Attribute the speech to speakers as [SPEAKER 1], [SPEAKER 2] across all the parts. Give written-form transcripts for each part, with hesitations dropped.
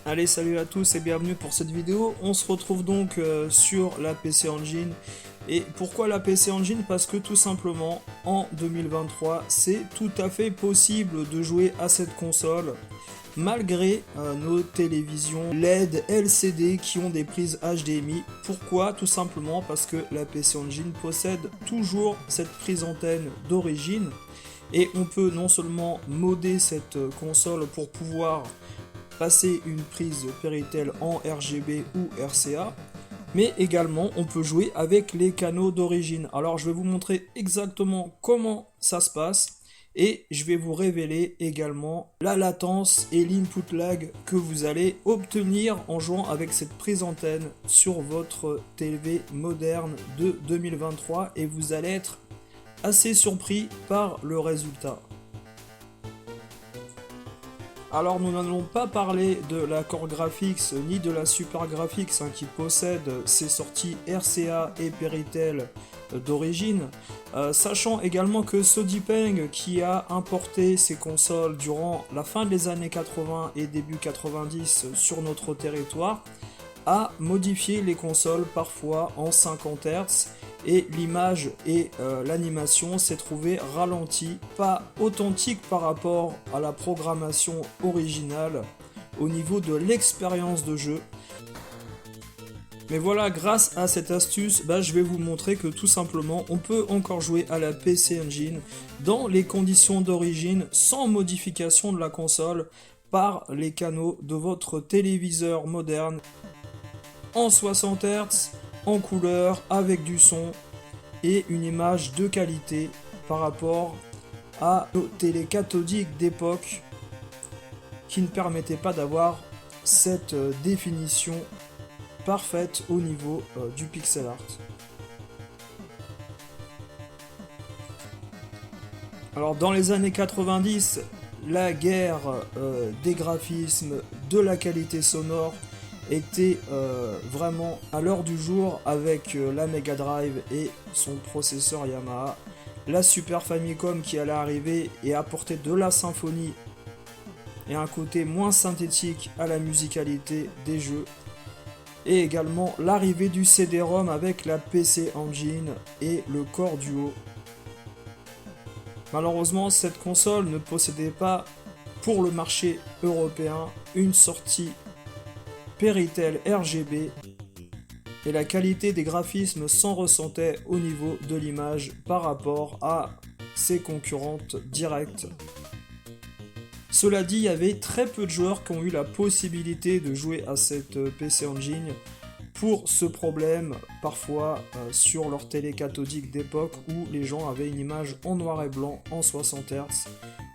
[SPEAKER 1] Allez, salut à tous et bienvenue pour cette vidéo. On se retrouve donc sur la PC Engine. Et pourquoi la PC Engine? Parce que tout simplement, en 2023, c'est tout à fait possible de jouer à cette console malgré nos télévisions LED, LCD qui ont des prises HDMI. Pourquoi? Tout simplement parce que la PC Engine possède toujours cette prise antenne d'origine. Et on peut non seulement modder cette console pour pouvoir passer une prise Péritel en RGB ou RCA, mais également on peut jouer avec les canaux d'origine. Alors je vais vous montrer exactement comment ça se passe et je vais vous révéler également la latence et l'input lag que vous allez obtenir en jouant avec cette prise antenne sur votre TV moderne de 2023 et vous allez être assez surpris par le résultat. Alors nous n'allons pas parler de la Core Graphics ni de la Super Graphics qui possède ses sorties RCA et Péritel d'origine, sachant également que Sodipeng, qui a importé ces consoles durant la fin des années 80 et début 90 sur notre territoire, a modifié les consoles parfois en 50 Hz et l'image et l'animation s'est trouvée ralentie, pas authentique par rapport à la programmation originale au niveau de l'expérience de jeu. Mais voilà, grâce à cette astuce, je vais vous montrer que tout simplement on peut encore jouer à la PC Engine dans les conditions d'origine sans modification de la console par les canaux de votre téléviseur moderne en 60 Hz, en couleur, avec du son et une image de qualité par rapport à nos télé cathodiques d'époque qui ne permettaient pas d'avoir cette définition parfaite au niveau du pixel art. Alors dans les années 90, la guerre des graphismes, de la qualité sonore était vraiment à l'heure du jour avec la Mega Drive et son processeur Yamaha, la Super Famicom qui allait arriver et apporter de la symphonie et un côté moins synthétique à la musicalité des jeux, et également l'arrivée du CD-ROM avec la PC Engine et le Core Duo. Malheureusement, cette console ne possédait pas pour le marché européen une sortie Péritel RGB et la qualité des graphismes s'en ressentait au niveau de l'image par rapport à ses concurrentes directes. Cela dit, il y avait très peu de joueurs qui ont eu la possibilité de jouer à cette PC Engine pour ce problème parfois sur leur télé cathodique d'époque où les gens avaient une image en noir et blanc en 60 Hz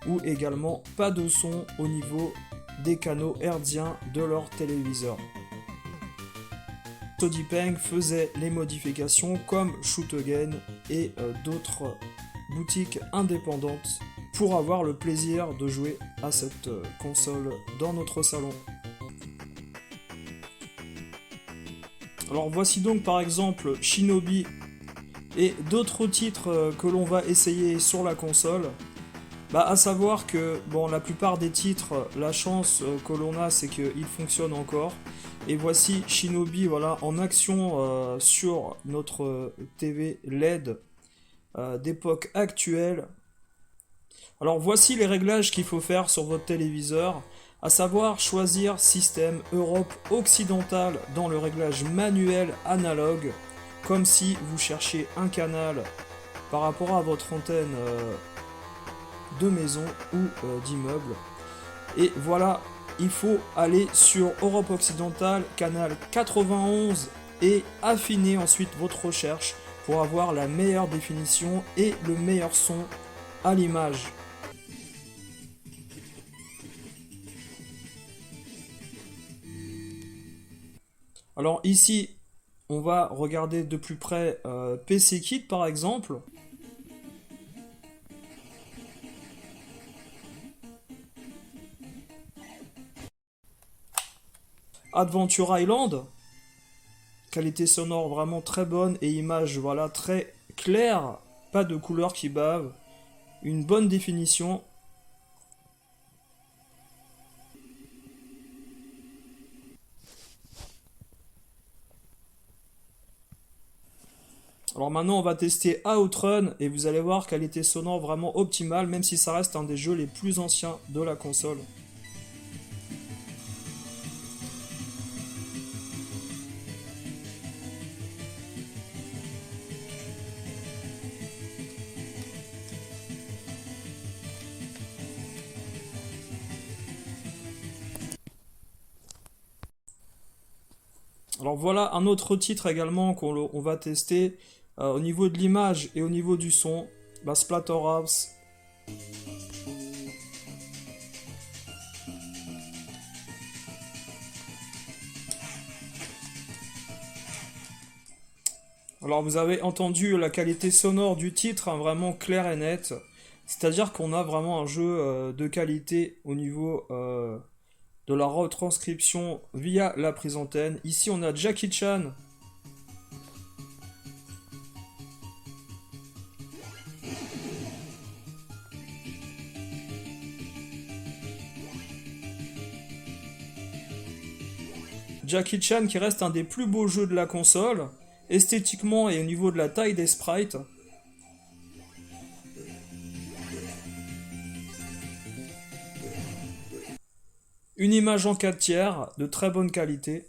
[SPEAKER 1] ou également pas de son au niveau des canaux hertziens de leur téléviseur. Sodipeng faisait les modifications comme Shoot Again et d'autres boutiques indépendantes pour avoir le plaisir de jouer à cette console dans notre salon. Alors voici donc par exemple Shinobi et d'autres titres que l'on va essayer sur la console. À savoir que la plupart des titres, la chance que l'on a c'est qu'ils fonctionnent encore. Et voici Shinobi en action sur notre TV LED d'époque actuelle. Alors voici les réglages qu'il faut faire sur votre téléviseur, à savoir choisir système Europe occidentale dans le réglage manuel analogue, comme si vous cherchiez un canal par rapport à votre antenne de maisons ou d'immeubles. Et voilà, il faut aller sur Europe occidentale, canal 91 et affiner ensuite votre recherche pour avoir la meilleure définition et le meilleur son à l'image. Alors ici, on va regarder de plus près PC Kit par exemple. Adventure Island, qualité sonore vraiment très bonne et image voilà très claire, pas de couleurs qui bavent, une bonne définition. Alors maintenant on va tester Outrun et vous allez voir qualité sonore vraiment optimale même si ça reste un des jeux les plus anciens de la console. Alors voilà un autre titre également qu'on va tester au niveau de l'image et au niveau du son, Splatterhouse. Alors vous avez entendu la qualité sonore du titre, hein, vraiment claire et nette. C'est-à-dire qu'on a vraiment un jeu de qualité au niveau de la retranscription via la prise antenne. Ici on a Jackie Chan. Jackie Chan qui reste un des plus beaux jeux de la console, esthétiquement et au niveau de la taille des sprites. Une image en 4 tiers, de très bonne qualité.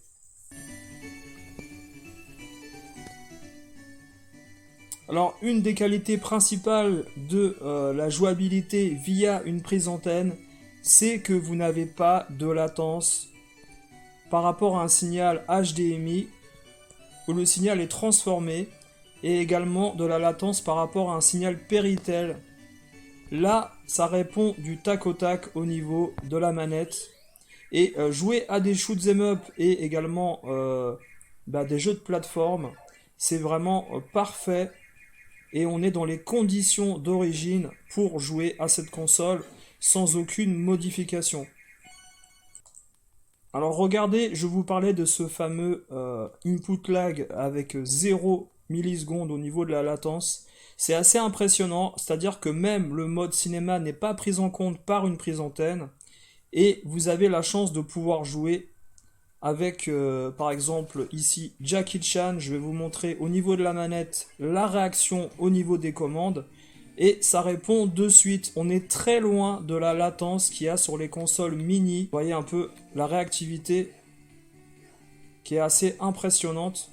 [SPEAKER 1] Alors, une des qualités principales de la jouabilité via une prise antenne, c'est que vous n'avez pas de latence par rapport à un signal HDMI où le signal est transformé et également de la latence par rapport à un signal Péritel. Là, ça répond du tac au tac au niveau de la manette. Et jouer à des shoot'em up et également des jeux de plateforme, c'est vraiment parfait. Et on est dans les conditions d'origine pour jouer à cette console sans aucune modification. Alors regardez, je vous parlais de ce fameux input lag avec 0 millisecondes au niveau de la latence. C'est assez impressionnant, c'est-à-dire que même le mode cinéma n'est pas pris en compte par une prise antenne. Et vous avez la chance de pouvoir jouer avec, par exemple, ici Jackie Chan. Je vais vous montrer au niveau de la manette la réaction au niveau des commandes. Et ça répond de suite. On est très loin de la latence qu'il y a sur les consoles mini. Vous voyez un peu la réactivité qui est assez impressionnante.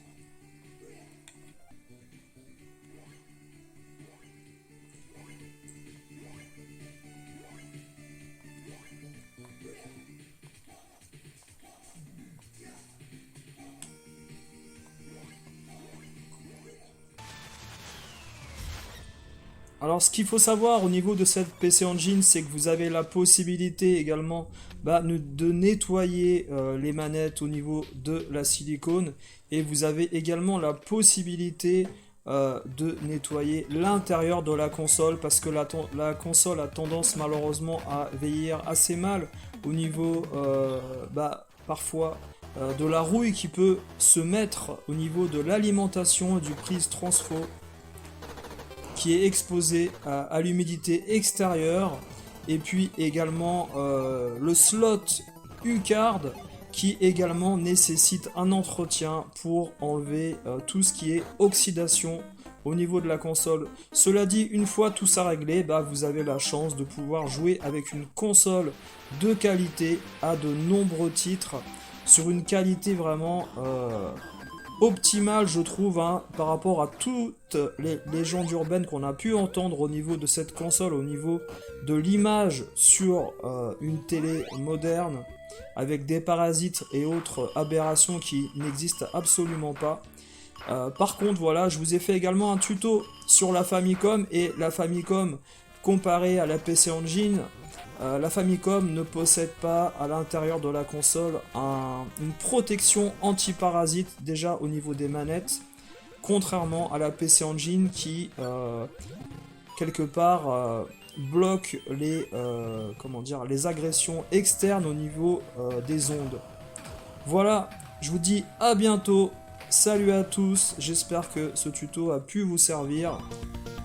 [SPEAKER 1] Alors ce qu'il faut savoir au niveau de cette PC Engine, c'est que vous avez la possibilité également de nettoyer les manettes au niveau de la silicone et vous avez également la possibilité de nettoyer l'intérieur de la console parce que la console a tendance malheureusement à vieillir assez mal au niveau parfois de la rouille qui peut se mettre au niveau de l'alimentation et du prise transfo qui est exposé à l'humidité extérieure et puis également le slot U-Card qui également nécessite un entretien pour enlever tout ce qui est oxydation au niveau de la console. Cela dit, une fois tout ça réglé, vous avez la chance de pouvoir jouer avec une console de qualité à de nombreux titres sur une qualité vraiment optimale, je trouve, hein, par rapport à toutes les légendes urbaines qu'on a pu entendre au niveau de cette console, au niveau de l'image sur une télé moderne, avec des parasites et autres aberrations qui n'existent absolument pas. Par contre, voilà, je vous ai fait également un tuto sur la Famicom, et la Famicom comparée à la PC Engine. La Famicom ne possède pas à l'intérieur de la console une protection anti-parasite déjà au niveau des manettes, contrairement à la PC Engine qui, quelque part, bloque les agressions externes au niveau des ondes. Voilà, je vous dis à bientôt, salut à tous, j'espère que ce tuto a pu vous servir.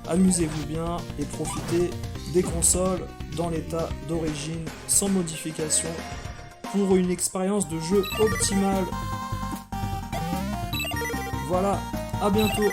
[SPEAKER 1] Amusez-vous bien et profitez des consoles dans l'état d'origine sans modification pour une expérience de jeu optimale. Voilà, à bientôt.